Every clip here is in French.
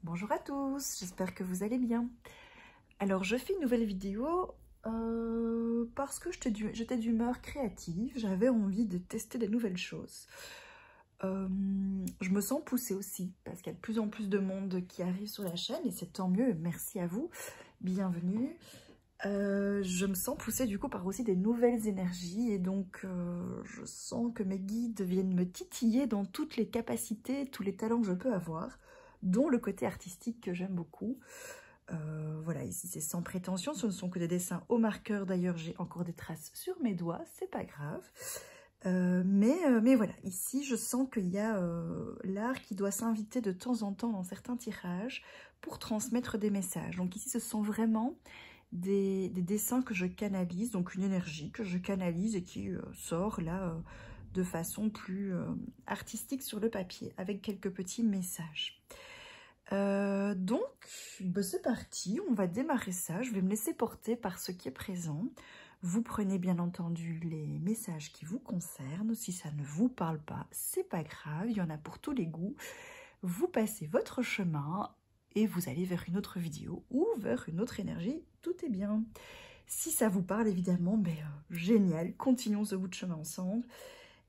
Bonjour à tous, j'espère que vous allez bien. Alors je fais une nouvelle vidéo parce que j'étais d'humeur créative, j'avais envie de tester des nouvelles choses. Je me sens poussée aussi parce qu'il y a de plus en plus de monde qui arrive sur la chaîne et c'est tant mieux, merci à vous, bienvenue. Je me sens poussée du coup par aussi des nouvelles énergies et donc je sens que mes guides viennent me titiller dans toutes les capacités, tous les talents que je peux avoir, dont le côté artistique que j'aime beaucoup. Voilà, ici c'est sans prétention, ce ne sont que des dessins au marqueur, d'ailleurs j'ai encore des traces sur mes doigts, c'est pas grave. Mais voilà, ici je sens qu'il y a l'art qui doit s'inviter de temps en temps dans certains tirages pour transmettre des messages. Donc ici ce sont vraiment des dessins que je canalise, donc une énergie que je canalise et qui sort là de façon plus artistique sur le papier, avec quelques petits messages. Donc, bah c'est parti, on va démarrer ça. Je vais me laisser porter par ce qui est présent. Vous prenez bien entendu les messages qui vous concernent. Si ça ne vous parle pas, c'est pas grave, il y en a pour tous les goûts. Vous passez votre chemin et vous allez vers une autre vidéo ou vers une autre énergie, tout est bien. Si ça vous parle, évidemment, génial, continuons ce bout de chemin ensemble.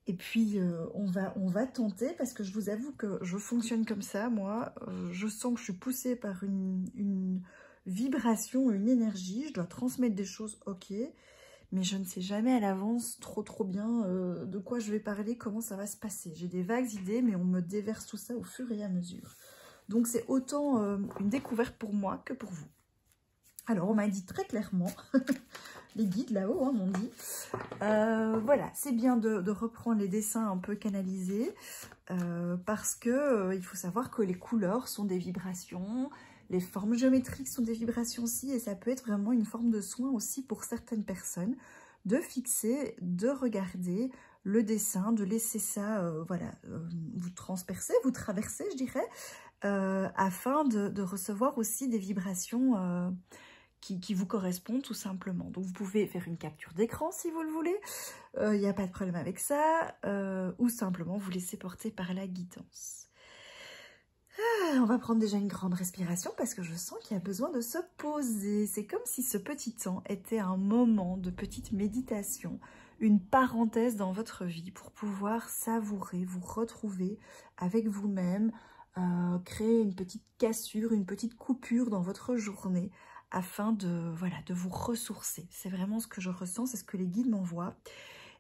Et puis, on va tenter, parce que je vous avoue que je fonctionne comme ça, moi. Je sens que je suis poussée par une vibration, une énergie. Je dois transmettre des choses, ok. Mais je ne sais jamais à l'avance trop bien de quoi je vais parler, comment ça va se passer. J'ai des vagues idées, mais on me déverse tout ça au fur et à mesure. Donc, c'est autant une découverte pour moi que pour vous. Alors, on m'a dit très clairement... Les guides là-haut hein, m'ont dit. Voilà, c'est bien de reprendre les dessins un peu canalisés parce que il faut savoir que les couleurs sont des vibrations, les formes géométriques sont des vibrations aussi et ça peut être vraiment une forme de soin aussi pour certaines personnes de fixer, de regarder le dessin, de laisser ça, voilà, vous transpercer, vous traverser, je dirais, afin de recevoir aussi des vibrations qui vous correspond tout simplement. Donc vous pouvez faire une capture d'écran si vous le voulez, il n'y a pas de problème avec ça, ou simplement vous laisser porter par la guidance. On va prendre déjà une grande respiration parce que je sens qu'il y a besoin de se poser. C'est comme si ce petit temps était un moment de petite méditation, une parenthèse dans votre vie pour pouvoir savourer, vous retrouver avec vous-même, créer une petite cassure, une petite coupure dans votre journée, afin de, voilà, de vous ressourcer. C'est vraiment ce que je ressens, c'est ce que les guides m'envoient.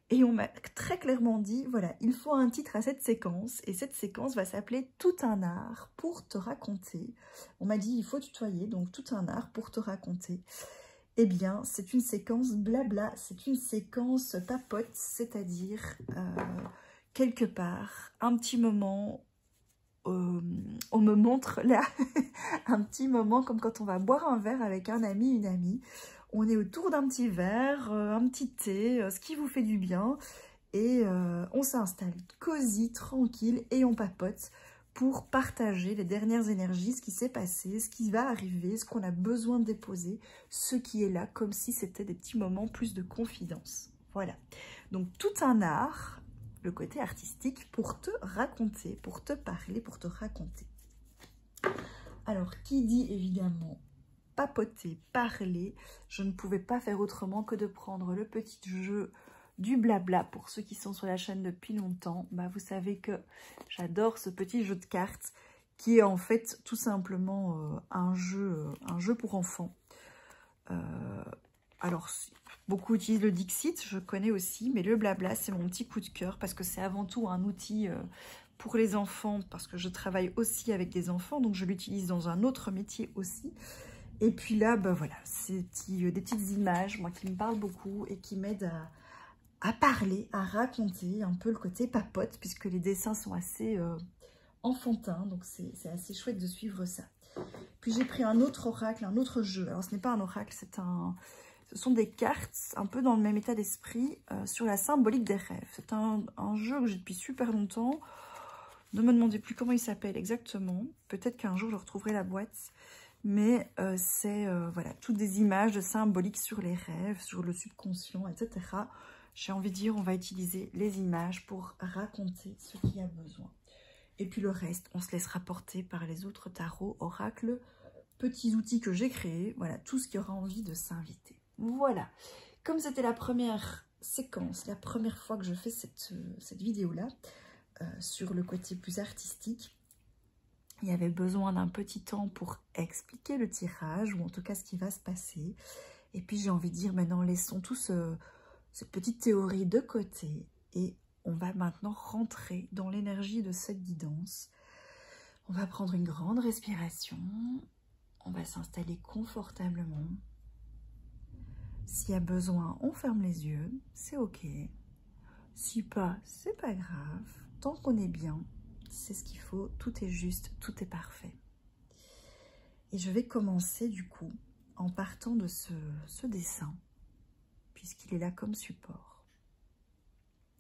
Et on m'a très clairement dit, voilà, il faut un titre à cette séquence, et cette séquence va s'appeler « Tout un art pour te raconter ». On m'a dit, il faut tutoyer, donc « Tout un art pour te raconter ». Eh bien, c'est une séquence blabla, c'est une séquence papote, c'est-à-dire, quelque part, un petit moment... on me montre là un petit moment comme quand on va boire un verre avec un ami, une amie. On est autour d'un petit verre, un petit thé, ce qui vous fait du bien. Et on s'installe cosy, tranquille et on papote pour partager les dernières énergies, ce qui s'est passé, ce qui va arriver, ce qu'on a besoin de déposer, ce qui est là, comme si c'était des petits moments plus de confidence. Voilà. Donc tout un art, le côté artistique, pour te raconter, pour te parler, pour te raconter. Alors, qui dit évidemment papoter, parler, je ne pouvais pas faire autrement que de prendre le petit jeu du blabla. Pour ceux qui sont sur la chaîne depuis longtemps, vous savez que j'adore ce petit jeu de cartes qui est en fait tout simplement un jeu pour enfants. Alors, beaucoup utilisent le Dixit, je connais aussi, mais le blabla, c'est mon petit coup de cœur parce que c'est avant tout un outil pour les enfants, parce que je travaille aussi avec des enfants, donc je l'utilise dans un autre métier aussi. Et puis là, voilà, c'est des petites images, moi, qui me parlent beaucoup et qui m'aident à parler, à raconter un peu le côté papote, puisque les dessins sont assez enfantins, donc c'est assez chouette de suivre ça. Puis j'ai pris un autre oracle, un autre jeu. Alors ce n'est pas un oracle, ce sont des cartes un peu dans le même état d'esprit sur la symbolique des rêves. C'est un jeu que j'ai depuis super longtemps. Ne me demandez plus comment il s'appelle exactement. Peut-être qu'un jour je retrouverai la boîte. Mais c'est voilà, toutes des images de symboliques sur les rêves, sur le subconscient, etc. J'ai envie de dire, on va utiliser les images pour raconter ce qu'il y a besoin. Et puis le reste, on se laissera porter par les autres tarots, oracles, petits outils que j'ai créés. Voilà, tout ce qui aura envie de s'inviter. Voilà. Comme c'était la première séquence, la première fois que je fais cette vidéo-là, sur le côté plus artistique, il y avait besoin d'un petit temps pour expliquer le tirage, ou en tout cas ce qui va se passer. Et puis j'ai envie de dire, maintenant laissons tous cette petite théorie de côté, et on va maintenant rentrer dans l'énergie de cette guidance. On va prendre une grande respiration, on va s'installer confortablement. S'il y a besoin, on ferme les yeux, c'est ok. Si pas, c'est pas grave. Tant qu'on est bien, c'est ce qu'il faut, tout est juste, tout est parfait. Et je vais commencer du coup en partant de ce dessin, puisqu'il est là comme support.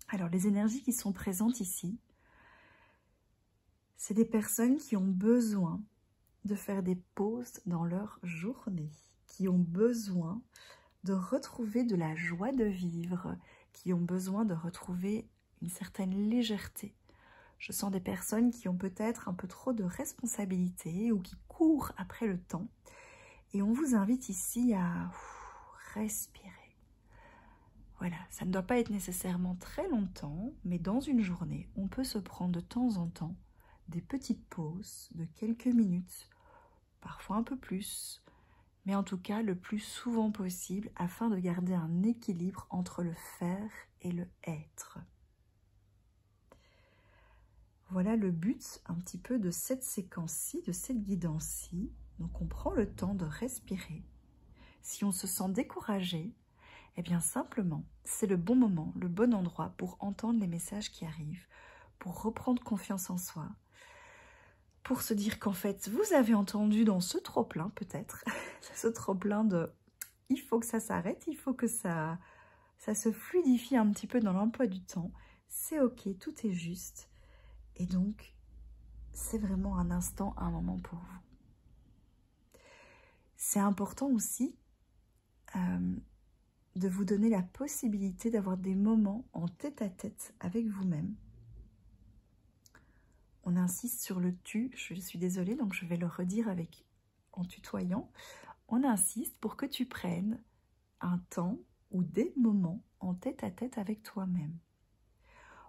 Alors les énergies qui sont présentes ici, c'est des personnes qui ont besoin de faire des pauses dans leur journée, qui ont besoin de retrouver de la joie de vivre, qui ont besoin de retrouver une certaine légèreté. Je sens des personnes qui ont peut-être un peu trop de responsabilités ou qui courent après le temps. Et on vous invite ici à respirer. Voilà, ça ne doit pas être nécessairement très longtemps, mais dans une journée, on peut se prendre de temps en temps des petites pauses de quelques minutes, parfois un peu plus, mais en tout cas le plus souvent possible afin de garder un équilibre entre le faire et le être. Voilà le but un petit peu de cette séquence-ci, de cette guidance-ci. Donc on prend le temps de respirer. Si on se sent découragé, eh bien simplement, c'est le bon moment, le bon endroit pour entendre les messages qui arrivent, pour reprendre confiance en soi, pour se dire qu'en fait, vous avez entendu dans ce trop-plein peut-être, ce trop-plein de « il faut que ça s'arrête, il faut que ça se fluidifie un petit peu dans l'emploi du temps, c'est ok, tout est juste ». Et donc, c'est vraiment un instant, un moment pour vous. C'est important aussi de vous donner la possibilité d'avoir des moments en tête-à-tête avec vous-même. On insiste sur le « tu », je suis désolée, donc je vais le redire en tutoyant. On insiste pour que tu prennes un temps ou des moments en tête-à-tête avec toi-même.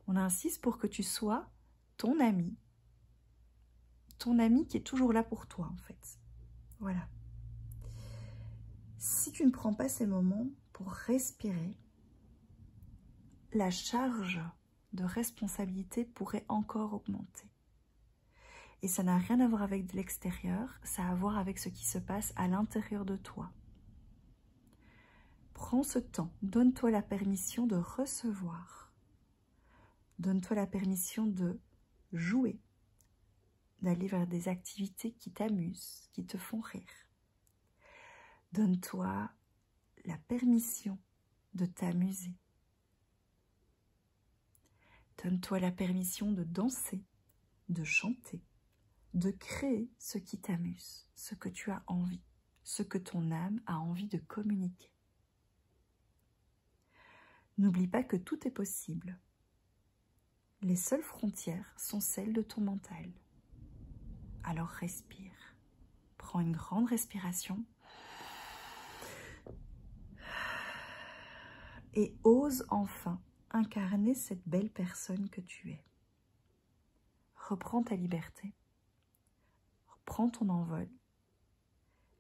On insiste pour que tu sois ton ami qui est toujours là pour toi en fait. Voilà. Si tu ne prends pas ces moments pour respirer, la charge de responsabilité pourrait encore augmenter. Et ça n'a rien à voir avec l'extérieur, ça a à voir avec ce qui se passe à l'intérieur de toi. Prends ce temps, donne-toi la permission de recevoir. Donne-toi la permission de jouer, d'aller vers des activités qui t'amusent, qui te font rire. Donne-toi la permission de t'amuser. Donne-toi la permission de danser, de chanter, de créer ce qui t'amuse, ce que tu as envie, ce que ton âme a envie de communiquer. N'oublie pas que tout est possible. Les seules frontières sont celles de ton mental. Alors respire. Prends une grande respiration et ose enfin incarner cette belle personne que tu es. Reprends ta liberté. Reprends ton envol.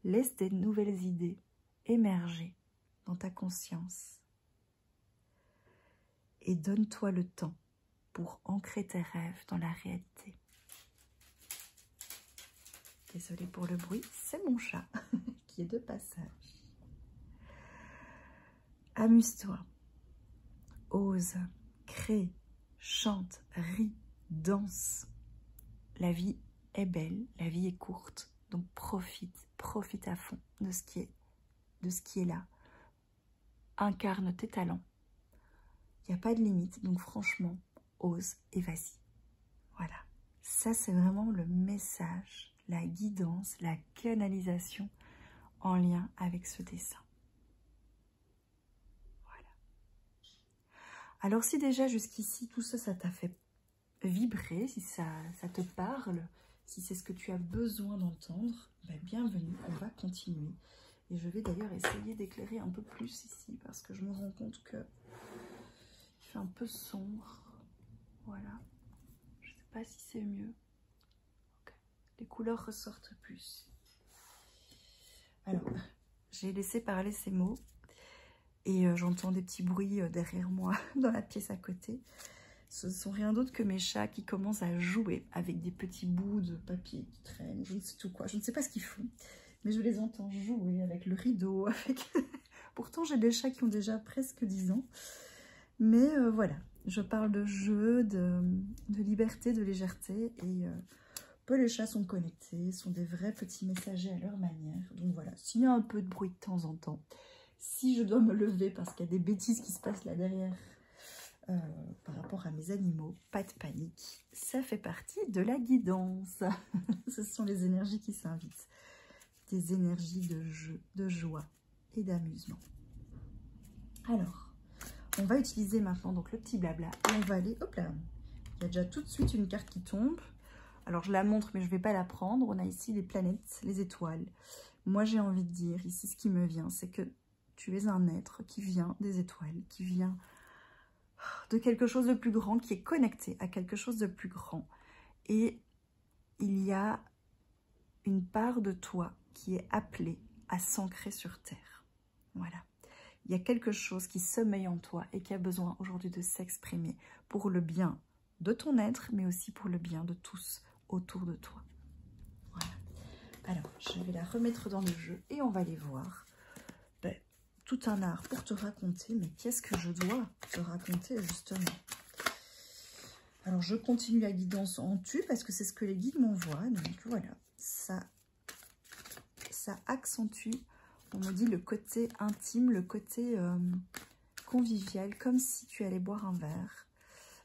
Laisse des nouvelles idées émerger dans ta conscience. Et donne-toi le temps pour ancrer tes rêves dans la réalité. Désolée pour le bruit, c'est mon chat qui est de passage. Amuse-toi, ose, crée, chante, ris, danse. La vie est belle, la vie est courte, donc profite à fond de ce qui est là. Incarne tes talents. Il n'y a pas de limite, donc franchement, ose et vas-y. Voilà, ça c'est vraiment le message, la guidance, la canalisation en lien avec ce dessin. Voilà. Alors si déjà jusqu'ici, tout ça, ça t'a fait vibrer, si ça te parle, si c'est ce que tu as besoin d'entendre, ben bienvenue, on va continuer. Et je vais d'ailleurs essayer d'éclairer un peu plus ici, parce que je me rends compte que il fait un peu sombre. Voilà. Je ne sais pas si c'est mieux. Okay. Les couleurs ressortent plus. Alors, j'ai laissé parler ces mots. Et j'entends des petits bruits derrière moi, dans la pièce à côté. Ce ne sont rien d'autre que mes chats qui commencent à jouer avec des petits bouts de papier qui traînent, je ne sais tout quoi. Je ne sais pas ce qu'ils font, mais je les entends jouer avec le rideau. Pourtant, j'ai des chats qui ont déjà presque 10 ans. Mais voilà, je parle de jeu, de liberté, de légèreté. Et peu les chats sont connectés, sont des vrais petits messagers à leur manière. Donc voilà, s'il y a un peu de bruit de temps en temps, si je dois me lever parce qu'il y a des bêtises qui se passent là derrière par rapport à mes animaux, pas de panique. Ça fait partie de la guidance. Ce sont les énergies qui s'invitent. Des énergies de jeu, de joie et d'amusement. Alors, on va utiliser maintenant donc le petit blabla et on va aller, hop là, il y a déjà tout de suite une carte qui tombe. Alors je la montre mais je ne vais pas la prendre. On a ici les planètes, les étoiles. Moi j'ai envie de dire ici ce qui me vient, c'est que tu es un être qui vient des étoiles, qui vient de quelque chose de plus grand, qui est connecté à quelque chose de plus grand. Et il y a une part de toi qui est appelée à s'ancrer sur Terre. Voilà. Il y a quelque chose qui sommeille en toi et qui a besoin aujourd'hui de s'exprimer pour le bien de ton être, mais aussi pour le bien de tous autour de toi. Voilà. Alors, je vais la remettre dans le jeu et on va aller voir. Tout un art pour te raconter, mais qu'est-ce que je dois te raconter justement? Alors je continue la guidance en tu parce que c'est ce que les guides m'envoient. Donc voilà, ça accentue, on me dit, le côté intime, le côté convivial, comme si tu allais boire un verre,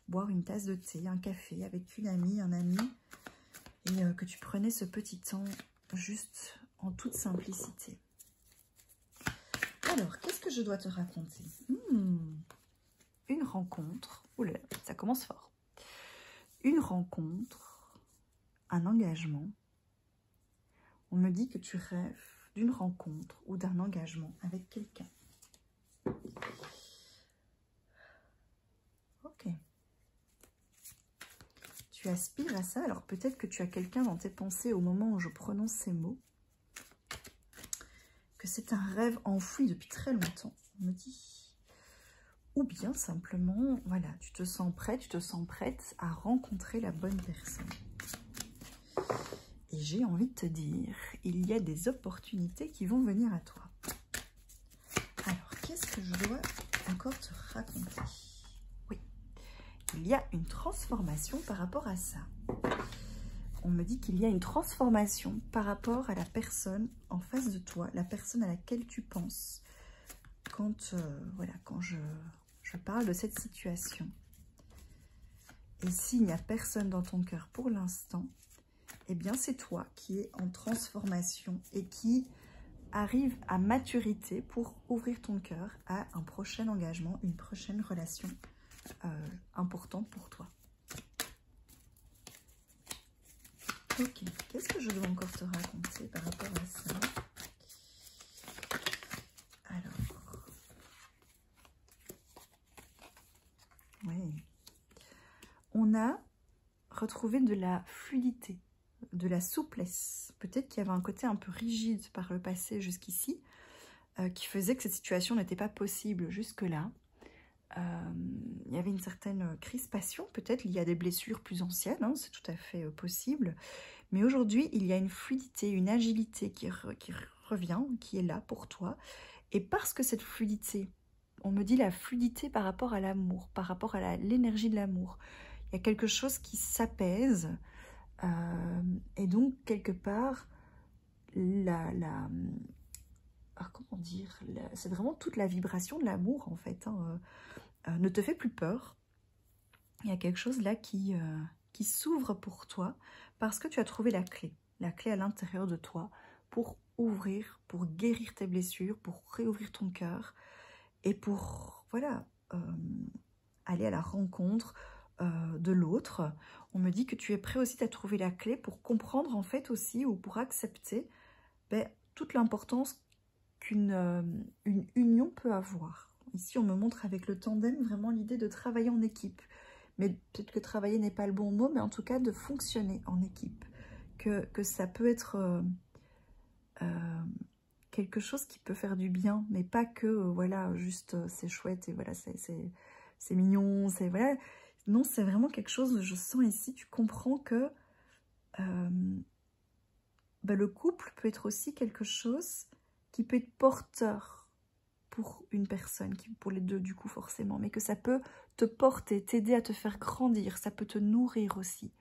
boire une tasse de thé, un café avec une amie, un ami, et que tu prenais ce petit temps juste en toute simplicité. Alors, qu'est-ce que je dois te raconter? Une rencontre. Oula, ça commence fort. Une rencontre, un engagement. On me dit que tu rêves d'une rencontre ou d'un engagement avec quelqu'un. Ok. Tu aspires à ça. Alors, peut-être que tu as quelqu'un dans tes pensées au moment où je prononce ces mots. Que c'est un rêve enfoui depuis très longtemps, on me dit. Ou bien simplement, voilà, tu te sens prête à rencontrer la bonne personne. Et j'ai envie de te dire, il y a des opportunités qui vont venir à toi. Alors, qu'est-ce que je dois encore te raconter? Oui, il y a une transformation par rapport à ça. On me dit qu'il y a une transformation par rapport à la personne en face de toi, la personne à laquelle tu penses quand, voilà, quand je parle de cette situation. Et s'il n'y a personne dans ton cœur pour l'instant, eh bien c'est toi qui es en transformation et qui arrive à maturité pour ouvrir ton cœur à un prochain engagement, une prochaine relation importante pour toi. Ok, qu'est-ce que je dois encore te raconter par rapport à ça? Alors, oui, on a retrouvé de la fluidité, de la souplesse. Peut-être qu'il y avait un côté un peu rigide par le passé jusqu'ici, qui faisait que cette situation n'était pas possible jusque-là. Il y avait une certaine crispation, peut-être liée à des blessures plus anciennes, hein, c'est tout à fait possible. Mais aujourd'hui, il y a une fluidité, une agilité qui revient, qui est là pour toi. Et parce que cette fluidité, on me dit la fluidité par rapport à l'amour, par rapport à l'énergie de l'amour. Il y a quelque chose qui s'apaise. Et donc, quelque part, comment dire, c'est vraiment toute la vibration de l'amour, en fait, hein, ne te fait plus peur. Il y a quelque chose là qui s'ouvre pour toi parce que tu as trouvé la clé à l'intérieur de toi pour ouvrir, pour guérir tes blessures, pour réouvrir ton cœur et pour, voilà, aller à la rencontre de l'autre. On me dit que tu es prêt aussi à trouver la clé pour comprendre en fait aussi, ou pour accepter toute l'importance qu'une une union peut avoir. Ici, on me montre avec le tandem vraiment l'idée de travailler en équipe. Mais peut-être que travailler n'est pas le bon mot, mais en tout cas de fonctionner en équipe. Que ça peut être quelque chose qui peut faire du bien, mais pas que, voilà, juste c'est chouette et voilà, c'est mignon, c'est voilà. Non, c'est vraiment quelque chose, je sens ici, tu comprends que le couple peut être aussi quelque chose qui peut être porteur pour une personne, pour les deux du coup forcément, mais que ça peut te porter, t'aider à te faire grandir, ça peut te nourrir aussi.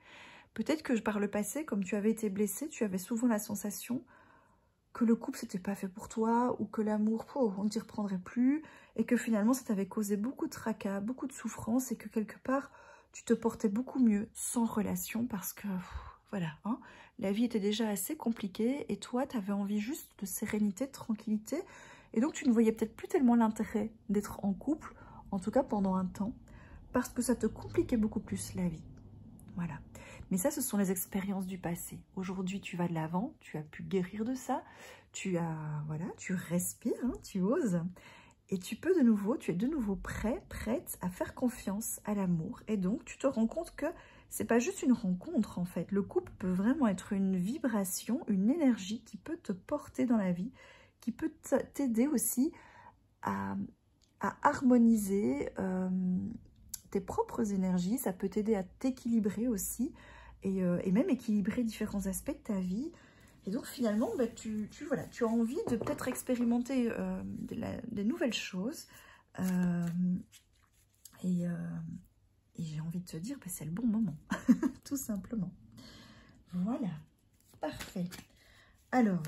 Peut-être que par le passé, comme tu avais été blessée, tu avais souvent la sensation que le couple c'était pas fait pour toi, ou que l'amour, on ne t'y reprendrait plus, et que finalement ça t'avait causé beaucoup de tracas, beaucoup de souffrance, et que quelque part tu te portais beaucoup mieux sans relation, parce que voilà, hein, la vie était déjà assez compliquée, et toi tu avais envie juste de sérénité, de tranquillité, et donc tu ne voyais peut-être plus tellement l'intérêt d'être en couple, en tout cas pendant un temps, parce que ça te compliquait beaucoup plus la vie. Voilà. Mais ça, ce sont les expériences du passé. Aujourd'hui, tu vas de l'avant, tu as pu guérir de ça, tu respires, hein, tu oses, et tu es de nouveau prête à faire confiance à l'amour. Et donc, tu te rends compte que c'est pas juste une rencontre, en fait. Le couple peut vraiment être une vibration, une énergie qui peut te porter dans la vie, qui peut t'aider aussi à harmoniser tes propres énergies. Ça peut t'aider à t'équilibrer aussi, et même équilibrer différents aspects de ta vie. Et donc finalement, tu as envie de peut-être expérimenter des nouvelles choses. Et j'ai envie de te dire, c'est le bon moment, tout simplement. Voilà, parfait. Alors,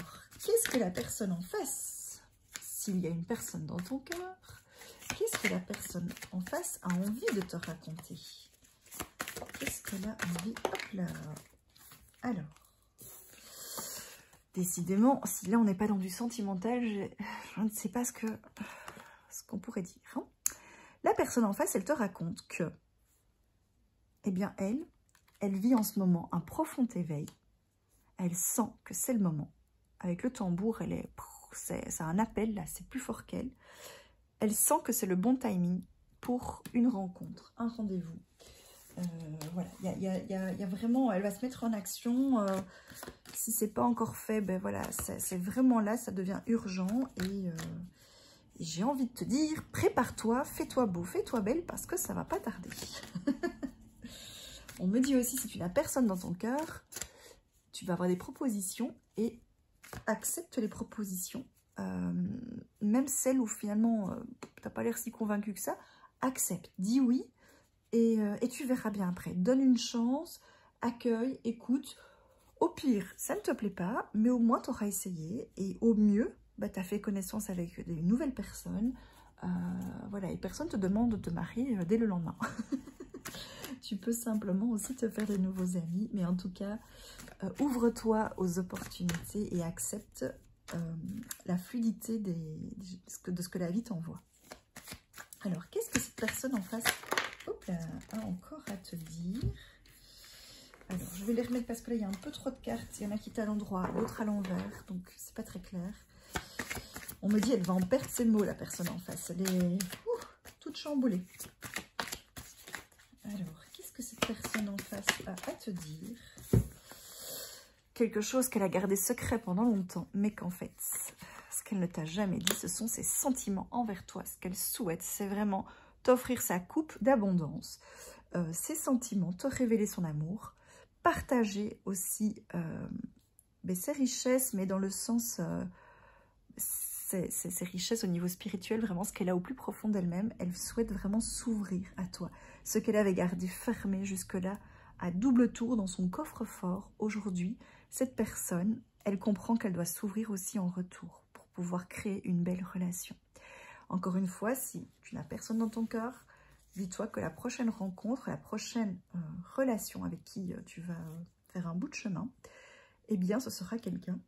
qu'est-ce que la personne en face, s'il y a une personne dans ton cœur, qu'est-ce que la personne en face a envie de te raconter? Qu'est-ce qu'elle a envie? Hop là. Alors, décidément, si là on n'est pas dans du sentimental, je ne sais pas ce qu'on pourrait dire. Hein. La personne en face, elle te raconte que, eh bien, elle vit en ce moment un profond éveil. Elle sent que c'est le moment. Avec le tambour, c'est un appel là, c'est plus fort qu'elle. Elle sent que c'est le bon timing pour une rencontre, un rendez-vous. Voilà, il y a vraiment, elle va se mettre en action. Si c'est pas encore fait, voilà, c'est vraiment là, ça devient urgent. Et j'ai envie de te dire, prépare-toi, fais-toi beau, fais-toi belle, parce que ça va pas tarder. On me dit aussi, si tu n'as personne dans ton cœur, tu vas avoir des propositions et accepte les propositions. Même celles où finalement, tu n'as pas l'air si convaincu que ça, accepte, dis oui. Et tu verras bien après. Donne une chance, accueille, écoute. Au pire, ça ne te plaît pas, mais au moins tu auras essayé. Et au mieux, tu as fait connaissance avec des nouvelles personnes. Voilà, et personne ne te demande de te marier dès le lendemain. Tu peux simplement aussi te faire de nouveaux amis. Mais en tout cas, ouvre-toi aux opportunités et accepte la fluidité de ce que la vie t'envoie. Alors, qu'est-ce que cette personne en face a encore à te dire? Alors, je vais les remettre parce que là, il y a un peu trop de cartes. Il y en a qui est à l'endroit, l'autre à l'envers. Donc, c'est pas très clair. On me dit, elle va en perdre ses mots, la personne en face. Elle est toute chamboulée. Alors, qu'est-ce que cette personne en face a à te dire? Quelque chose qu'elle a gardé secret pendant longtemps, mais qu'en fait, ce qu'elle ne t'a jamais dit, ce sont ses sentiments envers toi. Ce qu'elle souhaite, c'est vraiment t'offrir sa coupe d'abondance, ses sentiments, te révéler son amour, partager aussi ses richesses, mais dans le sens, ses richesses au niveau spirituel, vraiment ce qu'elle a au plus profond d'elle-même. Elle souhaite vraiment s'ouvrir à toi. Ce qu'elle avait gardé fermé jusque-là, à double tour dans son coffre-fort, aujourd'hui, cette personne, elle comprend qu'elle doit s'ouvrir aussi en retour pour pouvoir créer une belle relation. Encore une fois, si tu n'as personne dans ton cœur, dis-toi que la prochaine rencontre, la prochaine relation avec qui tu vas faire un bout de chemin, eh bien, ce sera quelqu'un,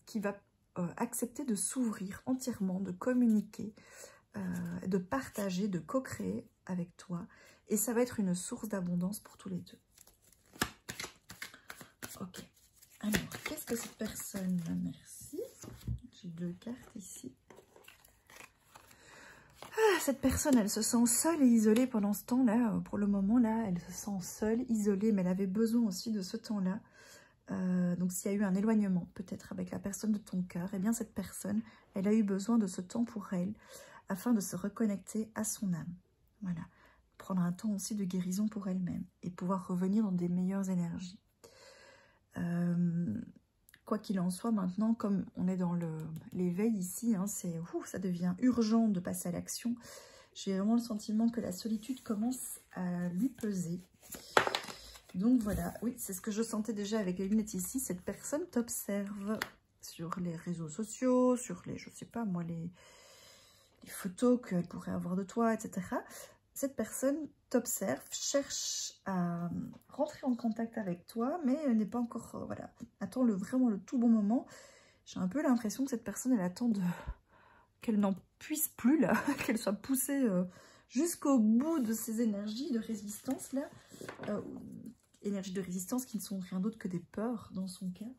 qui va accepter de s'ouvrir entièrement, de communiquer, de partager, de co-créer avec toi Et ça va être une source d'abondance pour tous les deux. Ok. Alors, qu'est-ce que cette personne... Merci. J'ai 2 cartes ici. Ah, cette personne, elle se sent seule et isolée pendant ce temps-là. Pour le moment, là, elle se sent seule, isolée, mais elle avait besoin aussi de ce temps-là. Donc, s'il y a eu un éloignement, peut-être avec la personne de ton cœur, eh bien, cette personne, elle a eu besoin de ce temps pour elle, afin de se reconnecter à son âme. Voilà. Prendre un temps aussi de guérison pour elle-même et pouvoir revenir dans des meilleures énergies. Quoi qu'il en soit, maintenant, comme on est dans l'éveil ici, hein, ça devient urgent de passer à l'action. J'ai vraiment le sentiment que la solitude commence à lui peser. Donc voilà, oui, c'est ce que je sentais déjà avec les lunettes ici. Cette personne t'observe sur les réseaux sociaux, sur les, je sais pas moi, les photos qu'elle pourrait avoir de toi, etc. Cette personne t'observe, cherche à rentrer en contact avec toi, mais elle n'est pas encore, voilà, attend vraiment le tout bon moment. J'ai un peu l'impression que cette personne, elle attend qu'elle n'en puisse plus, là, qu'elle soit poussée jusqu'au bout de ses énergies de résistance, là. Énergies de résistance qui ne sont rien d'autre que des peurs, dans son cas.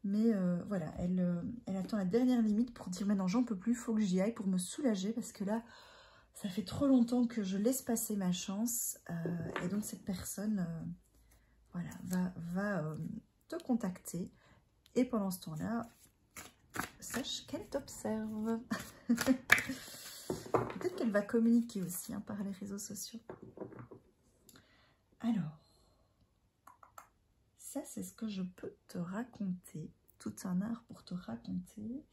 Mais voilà, elle attend la dernière limite pour dire, maintenant, j'en peux plus, il faut que j'y aille pour me soulager, parce que là, ça fait trop longtemps que je laisse passer ma chance. Et donc, cette personne voilà, va te contacter. Et pendant ce temps-là, sache qu'elle t'observe. Peut-être qu'elle va communiquer aussi hein, par les réseaux sociaux. Alors, ça, c'est ce que je peux te raconter. Tout un art pour te raconter.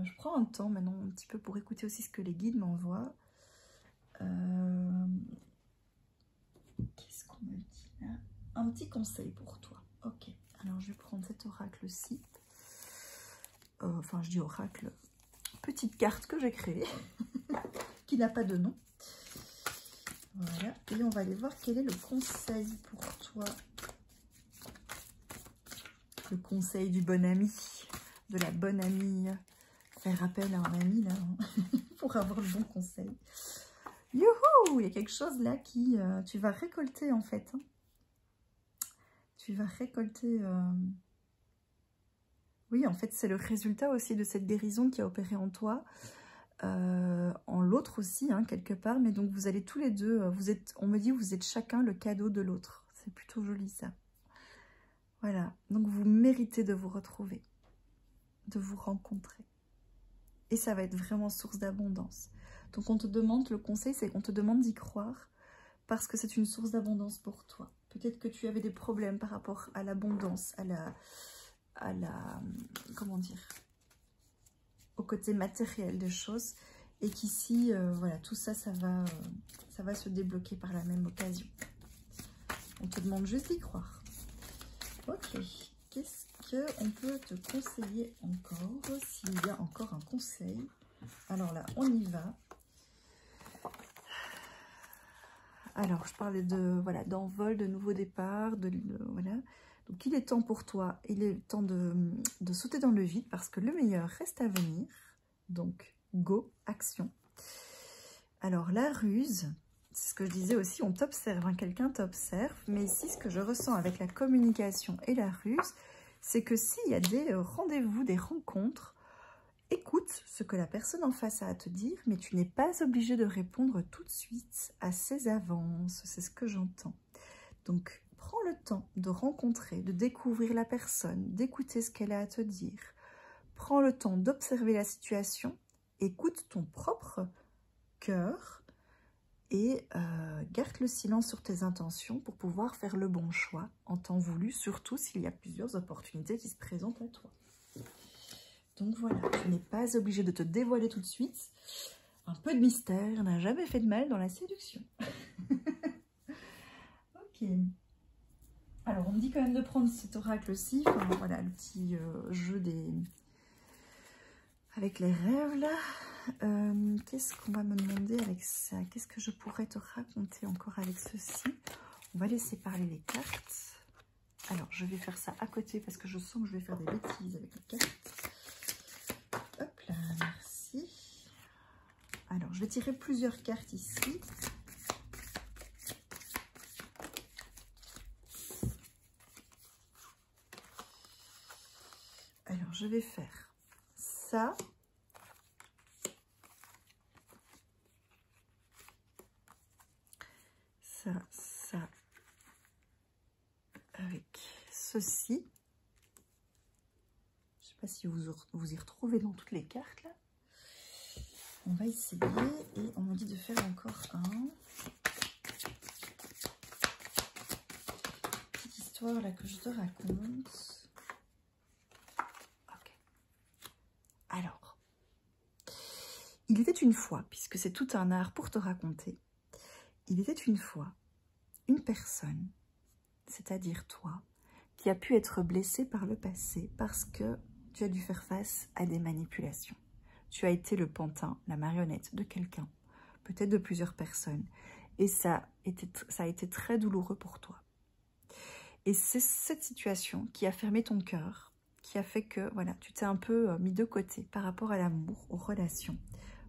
Je prends un temps maintenant un petit peu pour écouter aussi ce que les guides m'envoient. Qu'est-ce qu'on me dit là? Un petit conseil pour toi. Ok, alors je vais prendre cet oracle-ci. Enfin, je dis oracle, petite carte que j'ai créée, qui n'a pas de nom. Voilà, et on va aller voir quel est le conseil pour toi. Le conseil du bon ami, de la bonne amie. Faire appel à un ami, là, hein, pour avoir le bon conseil. Youhou! Il y a quelque chose là qui... tu vas récolter, en fait. Hein. Tu vas récolter... Oui, en fait, c'est le résultat aussi de cette guérison qui a opéré en toi. En l'autre aussi, hein, quelque part. Mais donc, vous allez tous les deux... on me dit, vous êtes chacun le cadeau de l'autre. C'est plutôt joli, ça. Voilà. Donc, vous méritez de vous retrouver. De vous rencontrer. Et ça va être vraiment source d'abondance. Donc on te demande, le conseil c'est qu'on te demande d'y croire parce que c'est une source d'abondance pour toi. Peut-être que tu avais des problèmes par rapport à l'abondance, comment dire, au côté matériel des choses. Et qu'ici, voilà, tout ça, ça va se débloquer par la même occasion. On te demande juste d'y croire. Ok, qu'est-ce qu'on peut te conseiller encore, s'il y a encore un conseil? Alors là, on y va. Alors, je parlais de voilà, d'envol, de nouveau départ, voilà. Donc, il est temps pour toi, il est temps de sauter dans le vide parce que le meilleur reste à venir. Donc, go, action. Alors, la ruse, c'est ce que je disais aussi, on t'observe, hein, quelqu'un t'observe. Mais ici, ce que je ressens avec la communication et la ruse, c'est que s'il y a des rendez-vous, des rencontres, écoute ce que la personne en face a à te dire, mais tu n'es pas obligé de répondre tout de suite à ses avances. C'est ce que j'entends. Donc, prends le temps de rencontrer, de découvrir la personne, d'écouter ce qu'elle a à te dire. Prends le temps d'observer la situation, écoute ton propre cœur et garde le silence sur tes intentions pour pouvoir faire le bon choix en temps voulu, surtout s'il y a plusieurs opportunités qui se présentent à toi. Donc voilà, tu n'es pas obligé de te dévoiler tout de suite. Un peu de mystère n'a jamais fait de mal dans la séduction. Ok. Alors, on me dit quand même de prendre cet oracle-ci. Enfin, voilà, le petit jeu avec les rêves, là. Qu'est-ce qu'on va me demander avec ça? Qu'est-ce que je pourrais te raconter encore avec ceci? On va laisser parler les cartes. Alors, je vais faire ça à côté parce que je sens que je vais faire des bêtises avec les cartes. Hop là, merci. Alors, je vais tirer plusieurs cartes ici. Alors, je vais faire ça. Ça, avec ceci. Je ne sais pas si vous y retrouvez dans toutes les cartes, là. On va essayer et on me dit de faire encore un. Petite histoire, là, que je te raconte. Ok. Alors, il était une fois, puisque c'est tout un art pour te raconter, il était une fois une personne, c'est-à-dire toi, qui a pu être blessée par le passé parce que tu as dû faire face à des manipulations. Tu as été le pantin, la marionnette de quelqu'un, peut-être de plusieurs personnes, et ça a été très douloureux pour toi. Et c'est cette situation qui a fermé ton cœur, qui a fait que voilà, tu t'es un peu mis de côté par rapport à l'amour, aux relations,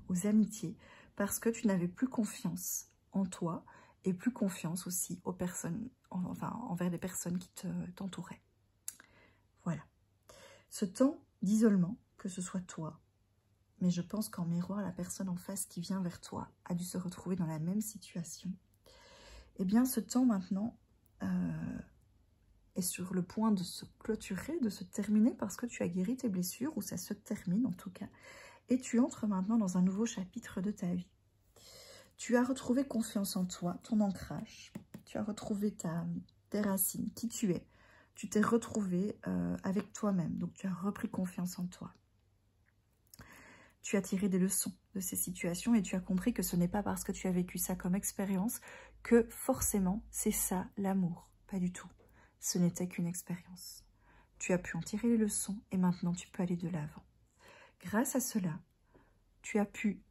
aux amitiés, parce que tu n'avais plus confiance en toi et plus confiance aussi aux personnes, enfin envers les personnes qui t'entouraient. Voilà. Ce temps d'isolement, que ce soit toi, mais je pense qu'en miroir, la personne en face qui vient vers toi a dû se retrouver dans la même situation. Eh bien, ce temps maintenant est sur le point de se clôturer, de se terminer, parce que tu as guéri tes blessures, ou ça se termine en tout cas, et tu entres maintenant dans un nouveau chapitre de ta vie. Tu as retrouvé confiance en toi, ton ancrage, tu as retrouvé tes racines, qui tu es. Tu t'es retrouvé avec toi-même, donc tu as repris confiance en toi. Tu as tiré des leçons de ces situations et tu as compris que ce n'est pas parce que tu as vécu ça comme expérience que forcément c'est ça l'amour. Pas du tout. Ce n'était qu'une expérience. Tu as pu en tirer les leçons et maintenant tu peux aller de l'avant. Grâce à cela, tu as pu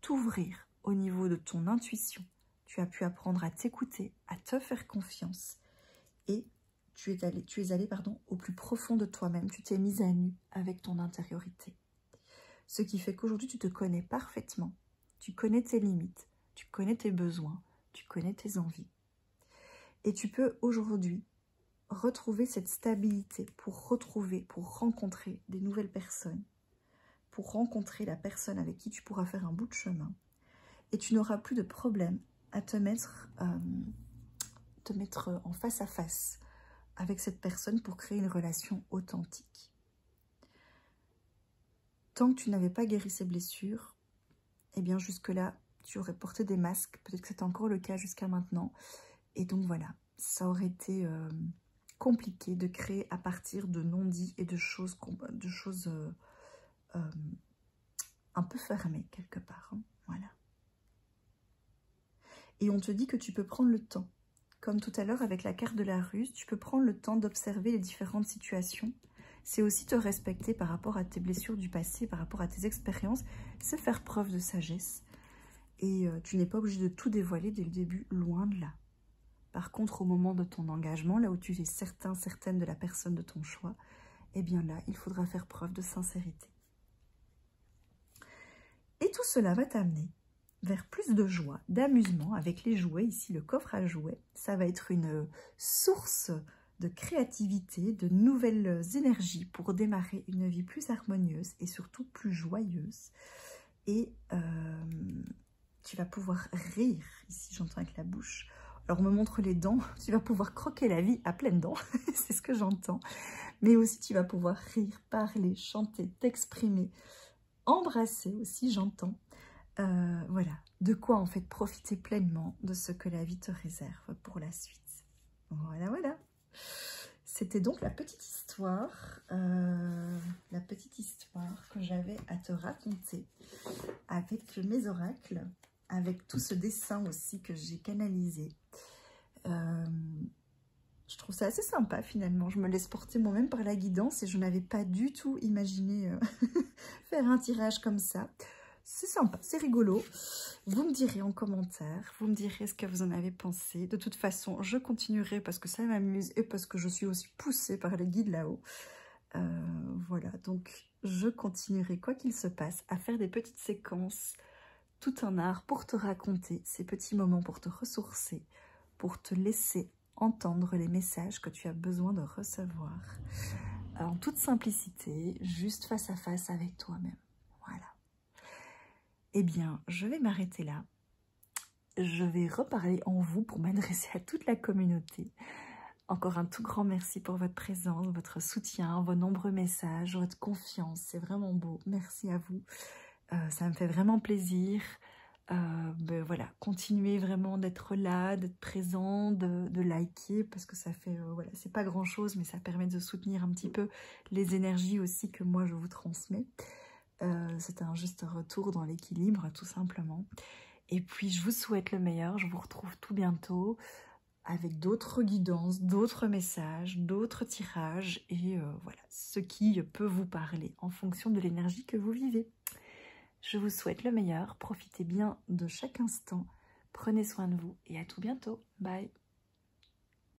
t'ouvrir au niveau de ton intuition. Tu as pu apprendre à t'écouter, à te faire confiance et tu es allé au plus profond de toi-même. Tu t'es mise à nu avec ton intériorité. Ce qui fait qu'aujourd'hui, tu te connais parfaitement. Tu connais tes limites, tu connais tes besoins, tu connais tes envies. Et tu peux aujourd'hui retrouver cette stabilité pour rencontrer des nouvelles personnes, pour rencontrer la personne avec qui tu pourras faire un bout de chemin. Et tu n'auras plus de problème à te mettre en face à face avec cette personne pour créer une relation authentique. Tant que tu n'avais pas guéri ces blessures, eh bien jusque-là, tu aurais porté des masques. Peut-être que c'est encore le cas jusqu'à maintenant. Et donc voilà, ça aurait été compliqué de créer à partir de non-dits et de choses un peu fermées quelque part. Hein. Voilà. Et on te dit que tu peux prendre le temps. Comme tout à l'heure avec la carte de la ruse, tu peux prendre le temps d'observer les différentes situations. C'est aussi te respecter par rapport à tes blessures du passé, par rapport à tes expériences. C'est faire preuve de sagesse. Et tu n'es pas obligé de tout dévoiler dès le début, loin de là. Par contre, au moment de ton engagement, là où tu es certaine de la personne de ton choix, eh bien là, il faudra faire preuve de sincérité. Et tout cela va t'amener vers plus de joie, d'amusement avec les jouets. Ici, le coffre à jouets, ça va être une source de créativité, de nouvelles énergies pour démarrer une vie plus harmonieuse et surtout plus joyeuse. Et tu vas pouvoir rire, ici j'entends avec la bouche. Alors on me montre les dents, tu vas pouvoir croquer la vie à pleines dents, c'est ce que j'entends. Mais aussi tu vas pouvoir rire, parler, chanter, t'exprimer, embrasser aussi j'entends. Voilà, de quoi en fait profiter pleinement de ce que la vie te réserve pour la suite. Voilà, voilà. C'était donc la petite histoire que j'avais à te raconter avec mes oracles, avec tout ce dessin aussi que j'ai canalisé. Je trouve ça assez sympa finalement. Je me laisse porter moi-même par la guidance et je n'avais pas du tout imaginé faire un tirage comme ça. C'est sympa, c'est rigolo. Vous me direz en commentaire, vous me direz ce que vous en avez pensé. De toute façon, je continuerai parce que ça m'amuse et parce que je suis aussi poussée par les guides là-haut. Voilà, donc je continuerai, quoi qu'il se passe, à faire des petites séquences, tout un art pour te raconter ces petits moments, pour te ressourcer, pour te laisser entendre les messages que tu as besoin de recevoir. en toute simplicité, juste face à face avec toi-même. Voilà. Eh bien, je vais m'arrêter là. Je vais reparler en vous pour m'adresser à toute la communauté. Encore un tout grand merci pour votre présence, votre soutien, vos nombreux messages, votre confiance. C'est vraiment beau. Merci à vous. Ça me fait vraiment plaisir. Voilà, continuez vraiment d'être là, d'être présent, de liker, parce que ça fait, voilà, c'est pas grand chose, mais ça permet de soutenir un petit peu les énergies aussi que moi je vous transmets. C'est un juste retour dans l'équilibre, tout simplement. Et puis je vous souhaite le meilleur, je vous retrouve tout bientôt avec d'autres guidances, d'autres messages, d'autres tirages, et voilà, ce qui peut vous parler en fonction de l'énergie que vous vivez. Je vous souhaite le meilleur, profitez bien de chaque instant, prenez soin de vous et à tout bientôt. Bye.